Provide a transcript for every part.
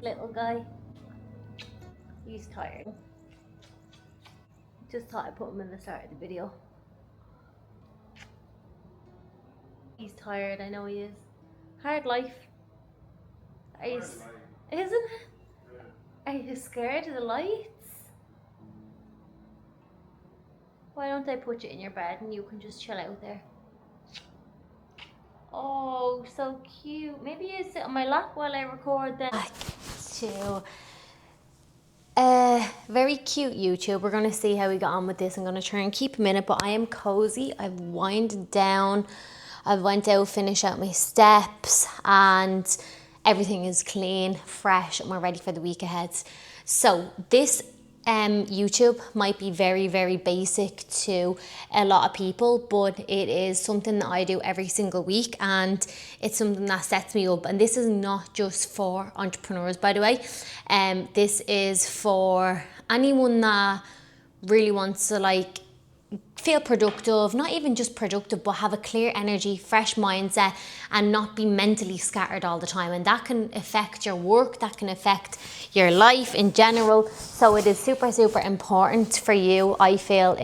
Little guy. He's tired. Just thought I'd put him in the start of the video. He's tired, I know he is. Hard life. Are you, isn't it? Are you scared of the lights? Why don't I put you in your bed and you can just chill out there? Oh, so cute. Maybe you sit on my lap while I record then. Back to very cute YouTube. We're gonna see how we got on with this. I'm gonna try and keep a minute, but I am cozy. I've winded down. I've went out, finished out my steps, and everything is clean, fresh, and we're ready for the week ahead. So this YouTube might be very, very basic to a lot of people, but it is something that I do every single week, and it's something that sets me up. And this is not just for entrepreneurs, by the way. This is for anyone that really wants to like feel productive, not even just productive, but have a clear energy, fresh mindset, and not be mentally scattered all the time. And that can affect your work, that can affect your life in general. So it is super, super important for you, I feel,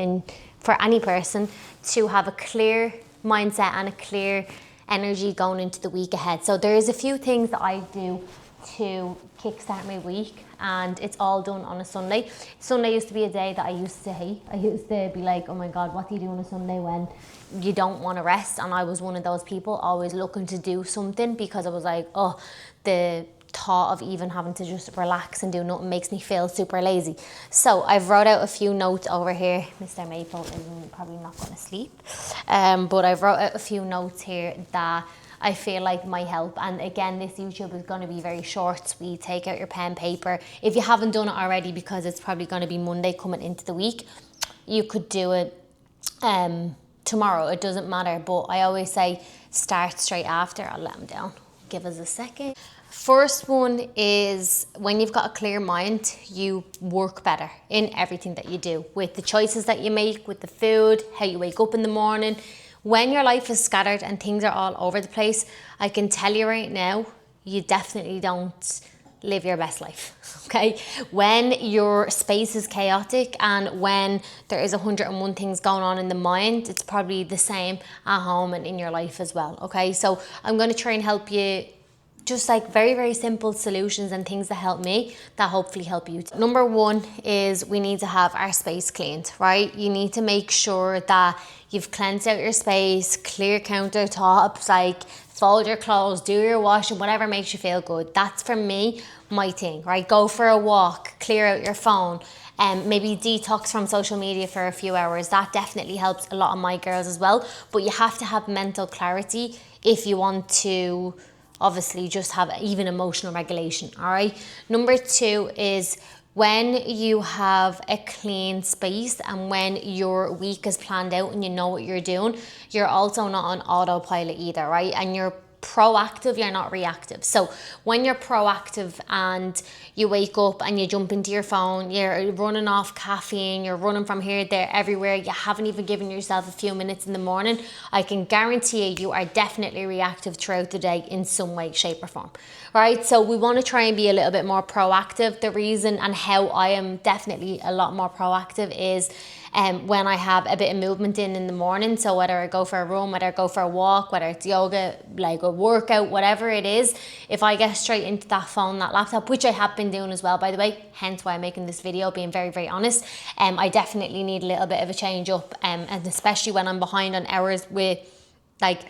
for any person to have a clear mindset and a clear energy going into the week ahead. So there's a few things that I do to kickstart my week, and it's all done on a Sunday. Sunday used to be a day that I used to hate. I used to be like, oh my God, what do you do on a Sunday when you don't want to rest? And I was one of those people always looking to do something, because I was like, oh, the thought of even having to just relax and do nothing makes me feel super lazy. So I've wrote out a few notes over here. Mr. Maple is probably not going to sleep, but I've wrote out a few notes here that I feel like might help. And again, this YouTube is going to be very short, sweet. Take out your pen, paper. If you haven't done it already, because it's probably going to be Monday coming into the week, you could do it tomorrow. It doesn't matter. But I always say start straight after. I'll let them down. Give us a second. First one is, when you've got a clear mind, you work better in everything that you do, with the choices that you make, with the food, how you wake up in the morning. When your life is scattered and things are all over the place, I can tell you right now, you definitely don't live your best life, okay? When your space is chaotic and when there is 101 things going on in the mind, it's probably the same at home and in your life as well, okay? So I'm gonna try and help you, just like very, very simple solutions and things that help me, that hopefully help you. Number one is we need to have our space cleaned, right? You need to make sure that you've cleansed out your space, clear countertops, like fold your clothes, do your washing, whatever makes you feel good. That's for me, my thing, right? Go for a walk, clear out your phone, and maybe detox from social media for a few hours. That definitely helps a lot of my girls as well. But you have to have mental clarity if you want to obviously just have even emotional regulation, all right? Number two is when you have a clean space and when your week is planned out and you know what you're doing, you're also not on autopilot either, right? And you're proactive, you're not reactive. So when you're proactive and you wake up and you jump into your phone, you're running off caffeine, you're running from here, there, everywhere, you haven't even given yourself a few minutes in the morning, I can guarantee you are definitely reactive throughout the day in some way, shape or form, right? So we want to try and be a little bit more proactive. The reason and how I am definitely a lot more proactive is when I have a bit of movement in the morning. So whether I go for a run, whether I go for a walk, whether it's yoga, like a workout, whatever it is, if I get straight into that phone, that laptop, which I have been doing as well, by the way, hence why I'm making this video, being very, very honest, I definitely need a little bit of a change up, and especially when I'm behind on hours with like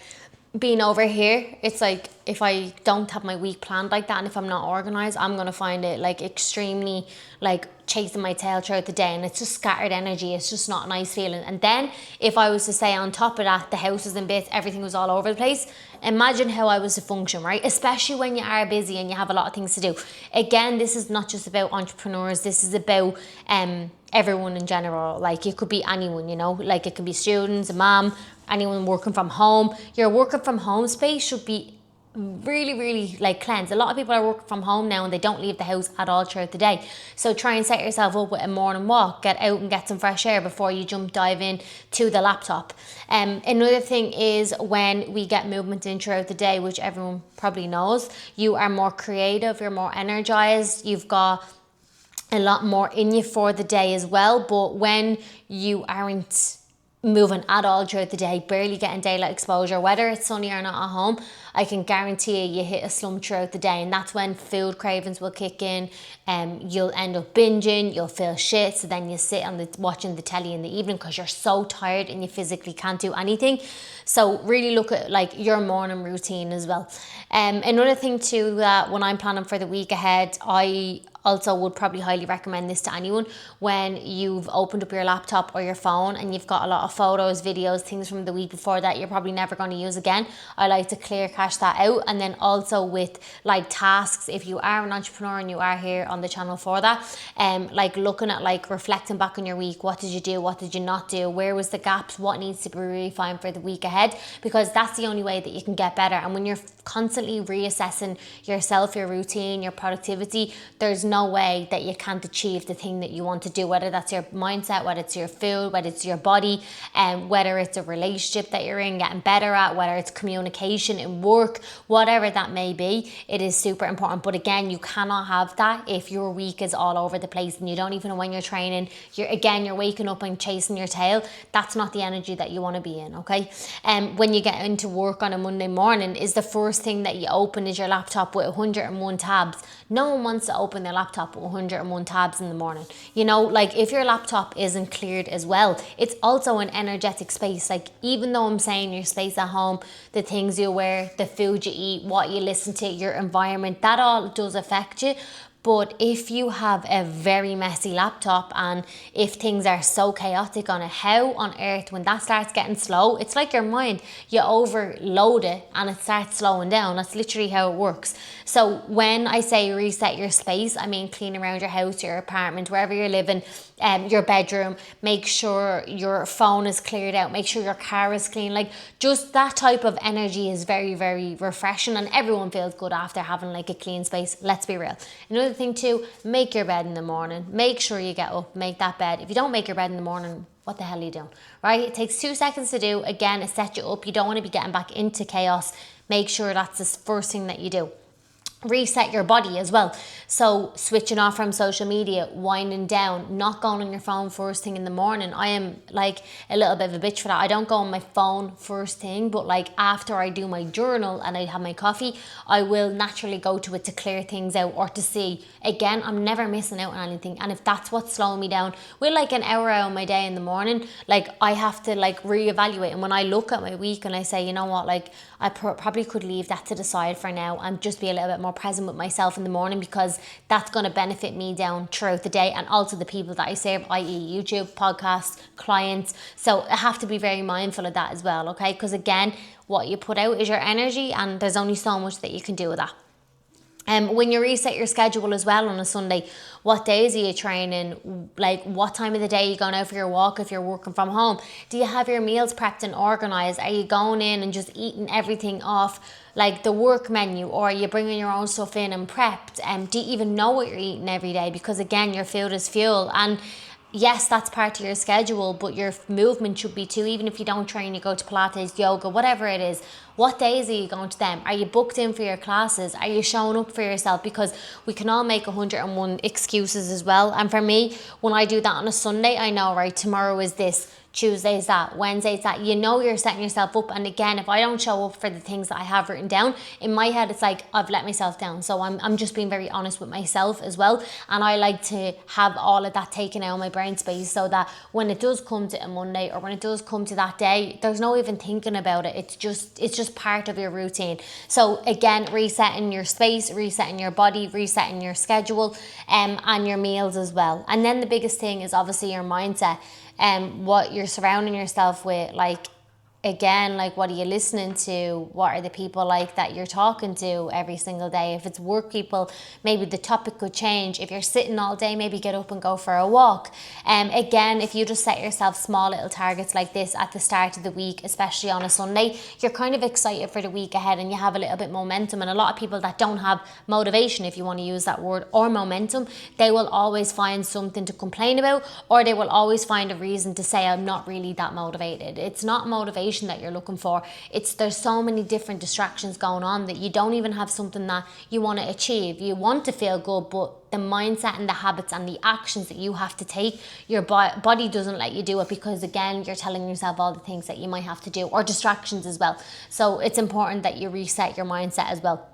being over here, it's like if I don't have my week planned like that and if I'm not organized, I'm gonna find it like extremely like chasing my tail throughout the day, and it's just scattered energy. It's just not a nice feeling. And then if I was to say on top of that, the house was in bits, everything was all over the place, imagine how I was to function, right? Especially when you are busy and you have a lot of things to do. Again, this is not just about entrepreneurs, this is about everyone in general. Like it could be anyone, you know, like it could be students, a mom, anyone working from home. Your working from home space should be really like cleanse. A lot of people are working from home now and they don't leave the house at all throughout the day. So try and set yourself up with a morning walk, get out and get some fresh air before you dive in to the laptop. Another thing is when we get movement in throughout the day, which everyone probably knows, you are more creative, you're more energized, you've got a lot more in you for the day as well. But when you aren't moving at all throughout the day, barely getting daylight exposure, whether it's sunny or not at home, I can guarantee you hit a slump throughout the day, and that's when food cravings will kick in. You'll end up binging, you'll feel shit, so then you sit on watching the telly in the evening because you're so tired and you physically can't do anything. So really look at like your morning routine as well. Another thing too, that when I'm planning for the week ahead, I also would probably highly recommend this to anyone. When you've opened up your laptop or your phone and you've got a lot of photos, videos, things from the week before that you're probably never going to use again, I like to clear cache that out. And then also with like tasks, if you are an entrepreneur and you are here on the channel for that, like looking at like reflecting back on your week, what did you do, what did you not do, where was the gaps, what needs to be refined for the week ahead, because that's the only way that you can get better. And when you're constantly reassessing yourself, your routine, your productivity, there's no way that you can't achieve the thing that you want to do, whether that's your mindset, whether it's your food, whether it's your body, and whether it's a relationship that you're in, getting better at, whether it's communication in work, whatever that may be. It is super important. But again, you cannot have that if your week is all over the place and you don't even know when you're training. You're waking up and chasing your tail. That's not the energy that you want to be in, okay? When you get into work on a Monday morning, is the first thing that you open is your laptop with 101 tabs. No one wants to open their laptop with 101 tabs in the morning. You know, like if your laptop isn't cleared as well, it's also an energetic space. Like even though I'm saying your space at home, the things you wear, the food you eat, what you listen to, your environment, that all does affect you. But if you have a very messy laptop and if things are so chaotic on it, how on earth, when that starts getting slow, it's like your mind, you overload it and it starts slowing down. That's literally how it works. So when I say reset your space, I mean clean around your house, your apartment, wherever you're living, your bedroom, make sure your phone is cleared out, make sure your car is clean. Like just that type of energy is very, very refreshing, and everyone feels good after having like a clean space. Let's be real. Another thing too, make your bed in the morning. Make sure you get up, make that bed. If you don't make your bed in the morning, what the hell are you doing, right? It takes 2 seconds to do. Again, it sets you up. You don't want to be getting back into chaos. Make sure that's the first thing that you do. Reset your body as well. So switching off from social media, winding down, not going on your phone first thing in the morning. I am like a little bit of a bitch for that. I don't go on my phone first thing, but like after I do my journal and I have my coffee, I will naturally go to it to clear things out or to see. Again, I'm never missing out on anything. And if that's what's slowing me down, with like an hour out of my day in the morning, like I have to like reevaluate. And when I look at my week and I say, you know what, like I probably could leave that to the side for now and just be a little bit more present with myself in the morning, because that's going to benefit me down throughout the day and also the people that I serve, i.e. YouTube, podcasts, clients. So I have to be very mindful of that as well, okay? Because again, what you put out is your energy, and there's only so much that you can do with that. When you reset your schedule as well on a Sunday, what days are you training? Like what time of the day are you going out for your walk if you're working from home? Do you have your meals prepped and organised? Are you going in and just eating everything off like the work menu, or are you bringing your own stuff in and prepped? Do you even know what you're eating every day? Because again, your food is fuel, and yes, that's part of your schedule, but your movement should be too. Even if you don't train, you go to Pilates, yoga, whatever it is. What days are you going to them? Are you booked in for your classes? Are you showing up for yourself? Because we can all make 101 excuses as well. And for me, when I do that on a Sunday, I know, right, tomorrow is this, Tuesday is that, Wednesday is that. You know you're setting yourself up. And again, if I don't show up for the things that I have written down, in my head it's like I've let myself down. So I'm just being very honest with myself as well. And I like to have all of that taken out of my brain space, so that when it does come to a Monday or when it does come to that day, there's no even thinking about it. It's just part of your routine. So again, resetting your space, resetting your body, resetting your schedule, and your meals as well. And then the biggest thing is obviously your mindset. What you're surrounding yourself with. Like again, like, what are you listening to? What are the people like that you're talking to every single day? If it's work people, maybe the topic could change. If you're sitting all day, maybe get up and go for a walk. Again, if you just set yourself small little targets like this at the start of the week, especially on a Sunday, you're kind of excited for the week ahead and you have a little bit momentum. And a lot of people that don't have motivation, if you want to use that word, or momentum, they will always find something to complain about, or they will always find a reason to say, I'm not really that motivated. It's not motivation that you're looking for. There's so many different distractions going on that you don't even have something that you want to achieve. You want to feel good, but the mindset and the habits and the actions that you have to take, your body doesn't let you do it, because again, you're telling yourself all the things that you might have to do, or distractions as well. So it's important that you reset your mindset as well.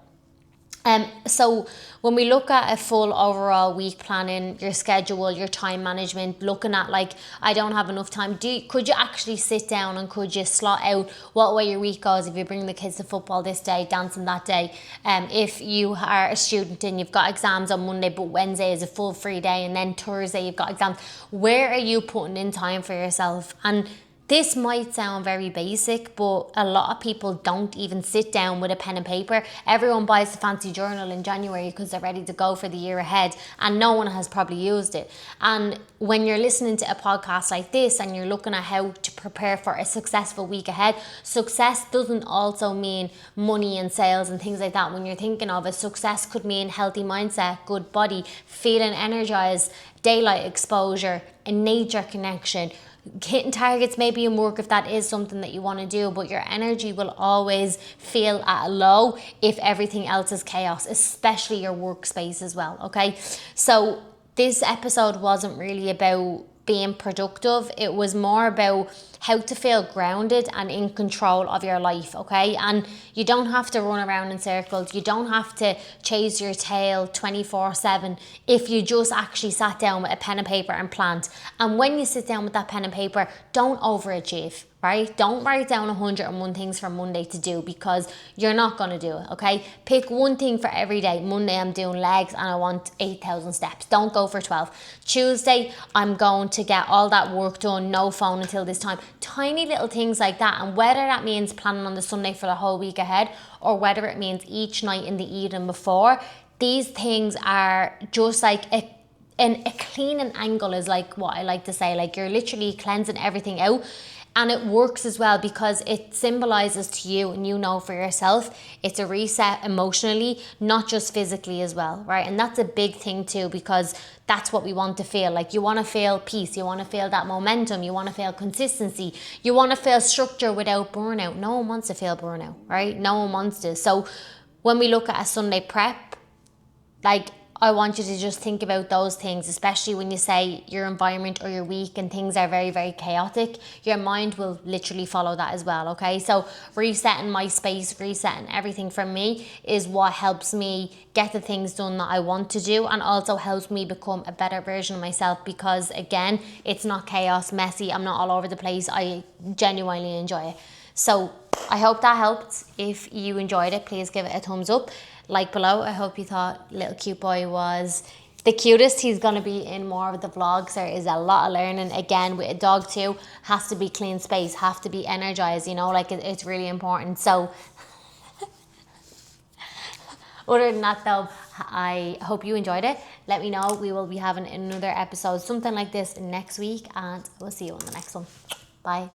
So when we look at a full overall week planning, your schedule, your time management, looking at like, I don't have enough time. Could you actually sit down and could you slot out what way your week goes? If you bring the kids to football this day, dancing that day. If you are a student and you've got exams on Monday, but Wednesday is a full free day, and then Thursday you've got exams. Where are you putting in time for yourself? And this might sound very basic, but a lot of people don't even sit down with a pen and paper. Everyone buys the fancy journal in January because they're ready to go for the year ahead, and no one has probably used it. And when you're listening to a podcast like this and you're looking at how to prepare for a successful week ahead, success doesn't also mean money and sales and things like that. When you're thinking of it, success could mean healthy mindset, good body, feeling energized, daylight exposure, a nature connection, hitting targets maybe in work if that is something that you want to do, but your energy will always feel at a low if everything else is chaos, especially your workspace as well. Okay, so this episode wasn't really about being productive. It was more about how to feel grounded and in control of your life, okay? And you don't have to run around in circles. You don't have to chase your tail 24/7 if you just actually sat down with a pen and paper and planned. And when you sit down with that pen and paper, don't overachieve, right? Don't write down 101 things for Monday to do, because you're not going to do it, okay? Pick one thing for every day. Monday, I'm doing legs and I want 8,000 steps. Don't go for 12. Tuesday, I'm going to get all that work done, no phone until this time. Tiny little things like that. And whether that means planning on the Sunday for the whole week ahead, or whether it means each night in the evening before, these things are just like a cleaning angle, is like what I like to say. Like, you're literally cleansing everything out. And it works as well because it symbolizes to you, and you know for yourself, it's a reset emotionally, not just physically as well, right? And that's a big thing too, because that's what we want to feel. Like, you want to feel peace, you want to feel that momentum, you want to feel consistency, you want to feel structure without burnout. No one wants to feel burnout, right? No one wants to. So when we look at a Sunday prep, like, I want you to just think about those things, especially when you say your environment or your week and things are very, very chaotic. Your mind will literally follow that as well, okay? So resetting my space, resetting everything from me is what helps me get the things done that I want to do, and also helps me become a better version of myself, because again, it's not chaos, messy, I'm not all over the place. I genuinely enjoy it. So I hope that helped. If you enjoyed it, please give it a thumbs up. Like below. I hope you thought little cute boy was the cutest. He's going to be in more of the vlogs. There is a lot of learning. Again, with a dog too, has to be clean space, have to be energized, you know, like it's really important. So other than that though, I hope you enjoyed it. Let me know. We will be having another episode, something like this next week, and we'll see you on the next one. Bye.